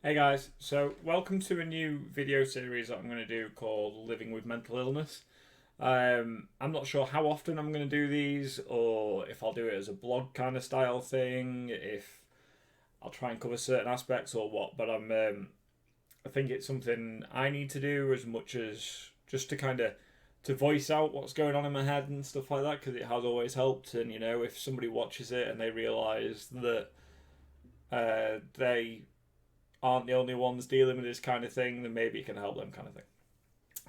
Hey guys, so welcome to a new video series that I'm going to do called Living with Mental Illness. I'm not sure how often I'm going to do these or if I'll do it as a blog kind of style thing, if I'll try and cover certain aspects or what, but I think it's something I need to do as much as just to kind of to voice out what's going on in my head and stuff like that because it has always helped. And if somebody watches it and they realize that they aren't the only ones dealing with this kind of thing, then maybe it can help them, kind of thing.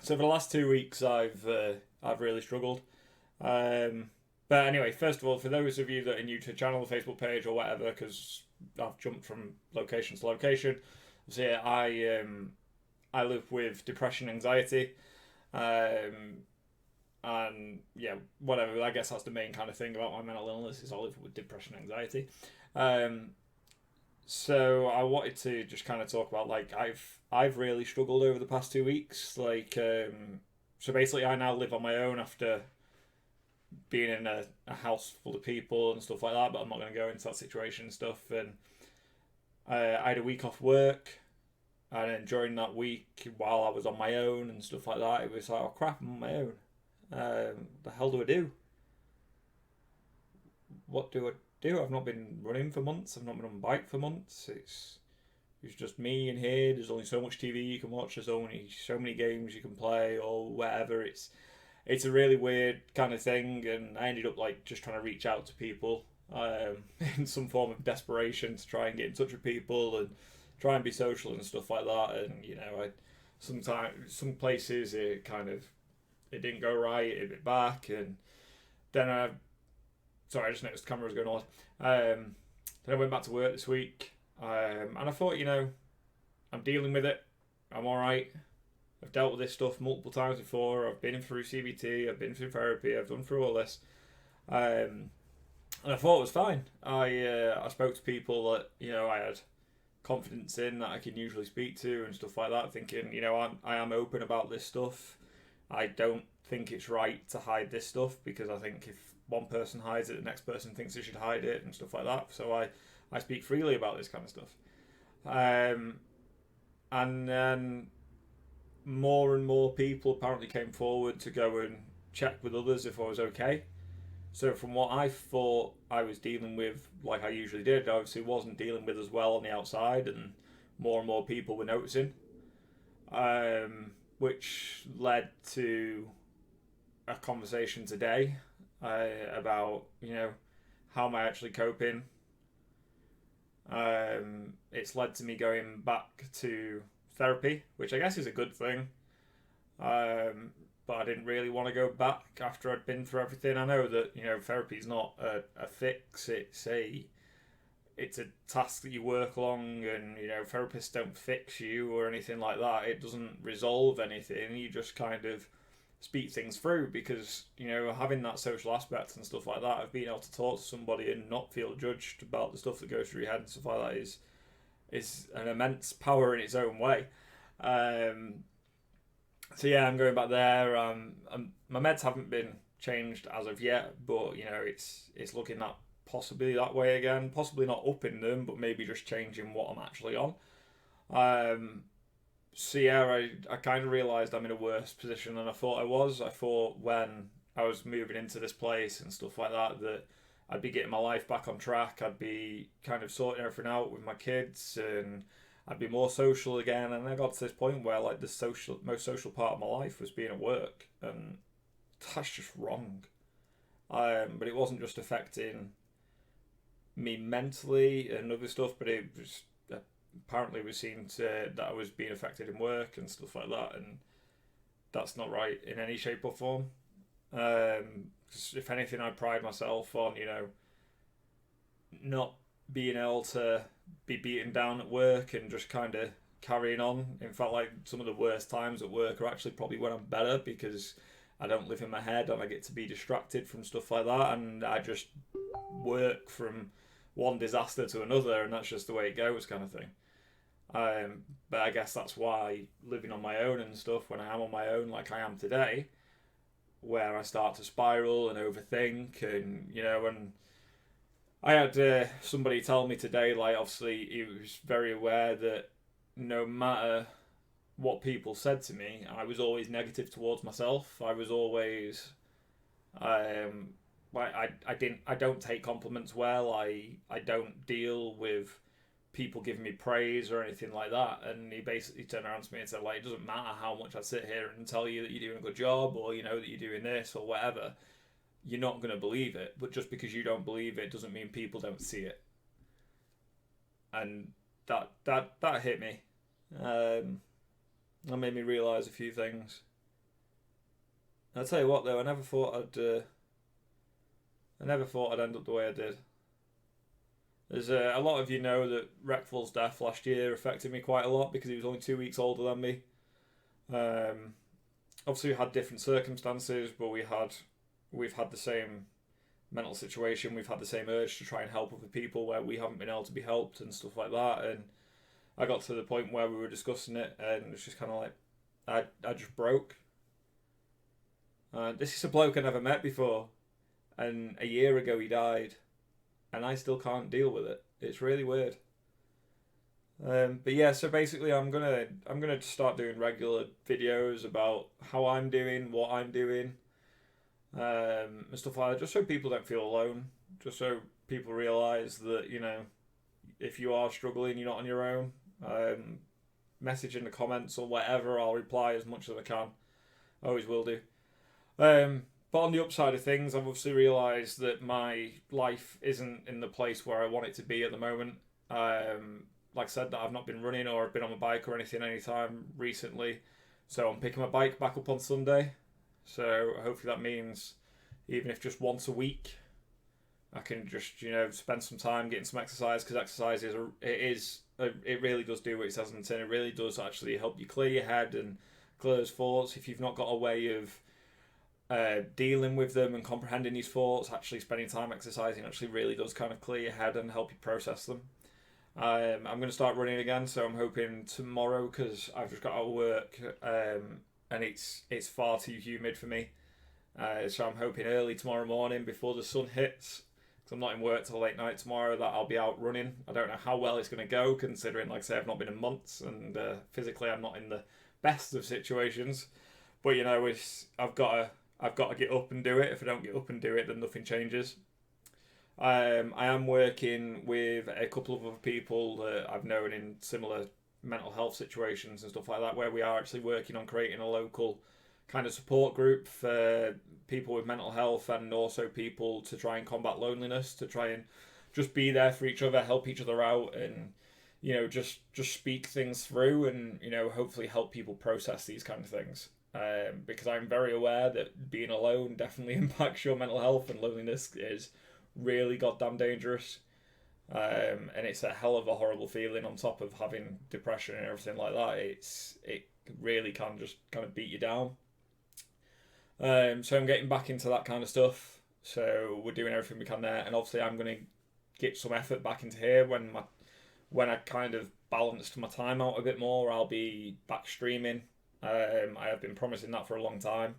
So for the last 2 weeks, I've really struggled. But anyway, first of all, for those of you that are new to the channel, the Facebook page, or whatever, because I've jumped from location to location, so yeah, I live with depression, anxiety, and yeah, whatever. I guess that's the main kind of thing about my mental illness is I live with depression, anxiety. Um, so I wanted to just kind of talk about like I've really struggled over the past 2 weeks. So basically, I now live on my own after being in a house full of people and stuff like that. But I'm not going to go into that situation and stuff. And I had a week off work, and then during that week, while I was on my own and stuff like that, it was like, oh crap, I'm on my own. The hell do I do? What do I do? I've not been running for months. I've not been on a bike for months. It's just me in here. There's only so much TV you can watch. There's only so many games you can play or whatever. It's a really weird kind of thing, and I ended up like just trying to reach out to people in some form of desperation to try and get in touch with people and try and be social and stuff like that. And I sometimes some places it didn't go right. It bit back, and then I sorry, I just noticed the camera was going on. Then I went back to work this week, and I thought, I'm dealing with it. I'm all right. I've dealt with this stuff multiple times before. I've been through CBT. I've been through therapy. I've done through all this, and I thought it was fine. I spoke to people that I had confidence in that I can usually speak to and stuff like that. Thinking, I am open about this stuff. I don't think it's right to hide this stuff because I think if one person hides it, the next person thinks they should hide it and stuff like that. So I speak freely about this kind of stuff. And then more and more people apparently came forward to go and check with others if I was okay. So from what I thought I was dealing with, like I usually did, I obviously wasn't dealing with as well on the outside, and more people were noticing, which led to a conversation today about how am I actually coping. It's led to me going back to therapy, which I guess is a good thing. But I didn't really want to go back after I'd been through everything. I know that therapy is not a fix. It's a task that you work along, and therapists don't fix you or anything like that. It doesn't resolve anything. You just kind of speak things through because having that social aspect and stuff like that of being able to talk to somebody and not feel judged about the stuff that goes through your head and stuff like that is an immense power in its own way. So yeah, I'm going back there. My meds haven't been changed as of yet, but it's looking that possibly that way again. Possibly not upping them, but maybe just changing what I'm actually on. So yeah, I kind of realised I'm in a worse position than I thought I was. I thought when I was moving into this place and stuff like that I'd be getting my life back on track. I'd be kind of sorting everything out with my kids, and I'd be more social again. And I got to this point where like the most social part of my life was being at work, and that's just wrong. But it wasn't just affecting me mentally and other stuff, but it was apparently was seen that I was being affected in work and stuff like that, and that's not right in any shape or form. 'Cause if anything, I pride myself on not being able to be beaten down at work and just kind of carrying on. In fact, like some of the worst times at work are actually probably when I'm better because I don't live in my head and I get to be distracted from stuff like that, and I just work from one disaster to another, and that's just the way it goes, kind of thing. But I guess that's why living on my own and stuff, when I am on my own like I am today, where I start to spiral and overthink, and I had somebody tell me today, like obviously he was very aware that no matter what people said to me, I was always negative towards myself. I was always like I don't take compliments well. I don't deal with people giving me praise or anything like that. And he basically turned around to me and said, like, it doesn't matter how much I sit here and tell you that you're doing a good job, or that you're doing this or whatever. You're not going to believe it. But just because you don't believe it doesn't mean people don't see it. And that hit me. That made me realise a few things. I'll tell you what though, I never thought I'd end up the way I did. There's a lot of you know that Reckful's death last year affected me quite a lot because he was only 2 weeks older than me. Um, Obviously, we had different circumstances, but we've had the same mental situation. We've had the same urge to try and help other people where we haven't been able to be helped and stuff like that. And I got to the point where we were discussing it, and it's just kind of like I just broke. This is a bloke I never met before, and a year ago he died, and I still can't deal with it. It's really weird. But yeah, so basically, I'm gonna start doing regular videos about how I'm doing, what I'm doing, and stuff like that, just so people don't feel alone. Just so people realise that if you are struggling, you're not on your own. Message in the comments or whatever, I'll reply as much as I can. I always will do. But on the upside of things, I've obviously realised that my life isn't in the place where I want it to be at the moment. Like I said, that I've not been running or been on my bike or anything anytime recently. So I'm picking my bike back up on Sunday. So hopefully that means even if just once a week, I can just spend some time getting some exercise, because exercise it really does do what it says on the tin. It really does actually help you clear your head and clear those thoughts. If you've not got a way of dealing with them and comprehending these thoughts, actually spending time exercising actually really does kind of clear your head and help you process them. I'm going to start running again, so I'm hoping tomorrow, because I've just got out of work, and it's far too humid for me. So I'm hoping early tomorrow morning before the sun hits, because I'm not in work till late night tomorrow, that I'll be out running. I don't know how well it's going to go, considering, like I say, I've not been in months, and physically I'm not in the best of situations. But I've got to get up and do it. If I don't get up and do it, then nothing changes. I am working with a couple of other people that I've known in similar mental health situations and stuff like that, where we are actually working on creating a local kind of support group for people with mental health, and also people to try and combat loneliness, to try and just be there for each other, help each other out, and just speak things through, and hopefully help people process these kind of things. Because I'm very aware that being alone definitely impacts your mental health, and loneliness is really goddamn dangerous. And it's a hell of a horrible feeling on top of having depression and everything like that. It really can just kind of beat you down. So I'm getting back into that kind of stuff. So we're doing everything we can there, and obviously I'm going to get some effort back into here when I kind of balanced my time out a bit more. I'll be back streaming. I have been promising that for a long time.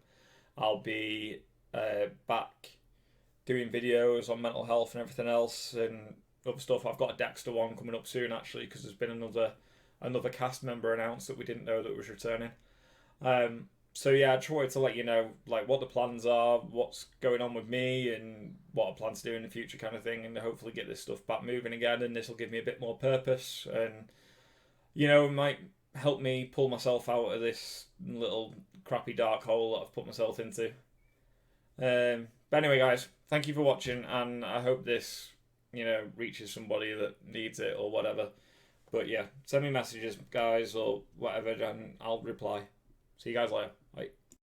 I'll be back doing videos on mental health and everything else and other stuff. I've got a Dexter one coming up soon, actually, because there's been another cast member announced that we didn't know that was returning. So yeah, I just wanted to let you know like what the plans are, what's going on with me, and what I plan to do in the future, kind of thing, and hopefully get this stuff back moving again. And this will give me a bit more purpose, and it might help me pull myself out of this little crappy dark hole that I've put myself into. But anyway, guys, thank you for watching, and I hope this, reaches somebody that needs it or whatever. But yeah, send me messages, guys, or whatever, and I'll reply. See you guys later. Bye.